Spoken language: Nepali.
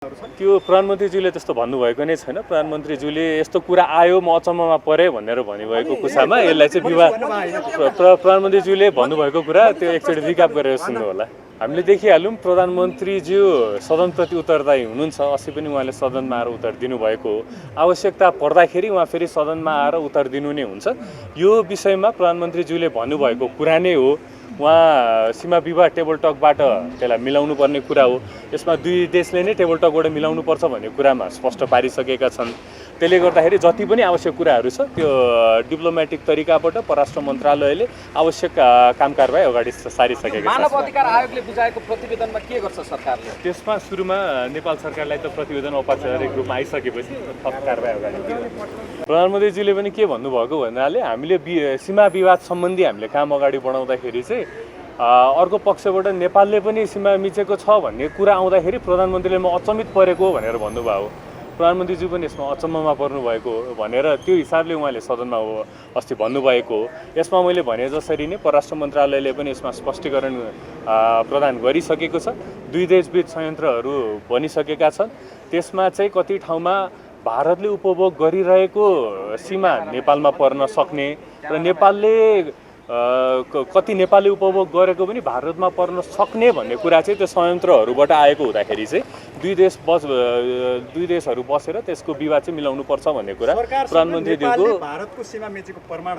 त्यो प्रधानमन्त्रीज्यूले त्यस्तो भन्नुभएको नै छैन। प्रधानमन्त्रीज्यूले यस्तो कुरा आयो म अचम्ममा परे भनेर भन्नुभएको कुरामा यसलाई चाहिँ विवाद प्रधानमन्त्रीज्यूले भन्नुभएको कुरा त्यो एकचोटि रिक्याप गरेर सुन्नु होला। हामीले देखिहाल्यौँ प्रधानमन्त्रीज्यू सदनप्रति उत्तरदायी हुनुहुन्छ। अस्ति पनि उहाँले सदनमा आएर उत्तर दिनुभएको हो। आवश्यकता पर्दाखेरि उहाँ फेरि सदनमा आएर उत्तर दिनु नै हुन्छ। यो विषयमा प्रधानमन्त्रीज्यूले भन्नुभएको कुरा नै हो। उहाँ सीमा विवाद टेबल टकबाट त्यसलाई मिलाउनु पर्ने कुरा हो। यसमा दुई देशले नै टेबल टकबाट मिलाउनु पर्छ भन्ने कुरामा स्पष्ट पारिसकेका छन्। त्यसले गर्दाखेरि जति पनि आवश्यक कुराहरू छ त्यो डिप्लोमेटिक तरिकाबाट परराष्ट्र मन्त्रालयले आवश्यक काम कारबाही अगाडि सारिसकेका छन्। मानव अधिकार आयोगले बुझाएको प्रतिवेदनमा के गर्छ सरकारले? त्यसमा सुरुमा नेपाल सरकारलाई त प्रतिवेदन औपचारिक रूपमा आइसकेपछि थप कारबाही अगाडि प्रधानमन्त्रीजीले पनि के भन्नुभएको भन्नाले हामीले सीमा विवाद सम्बन्धी हामीले काम अगाडि बढाउँदाखेरि चाहिँ अर्को पक्षबाट नेपालले पनि सीमा मिचेको छ भन्ने कुरा आउँदाखेरि प्रधानमन्त्रीले म अचम्मित परेको भनेर भन्नुभयो। प्रधानमन्त्रीज्यू पनि यसमा अचम्ममा पर्नुभएको भनेर त्यो हिसाबले उहाँले सदनमा अस्ति भन्नुभएको हो। यसमा मैले भने जसरी नै परराष्ट्र मन्त्रालयले पनि यसमा स्पष्टीकरण प्रदान गरिसकेको छ। दुई देशबीच संयन्त्रहरू बनिसकेका छन्। त्यसमा चाहिँ कति ठाउँमा भारतले उपभोग गरिरहेको सीमा नेपालमा पर्न सक्ने र नेपालले कति नेपालले उपभोग गरेको पनि भारतमा पर्न सक्ने भन्ने कुरा चाहिँ त्यो संयन्त्रहरूबाट आएको हुँदाखेरि चाहिँ दुई देशहरू बसेर त्यसको विवाद चाहिँ मिलाउनु पर्छ भन्ने कुरा प्रधानमन्त्रीज्यूको भारतको सीमा मेचेको प्रमाण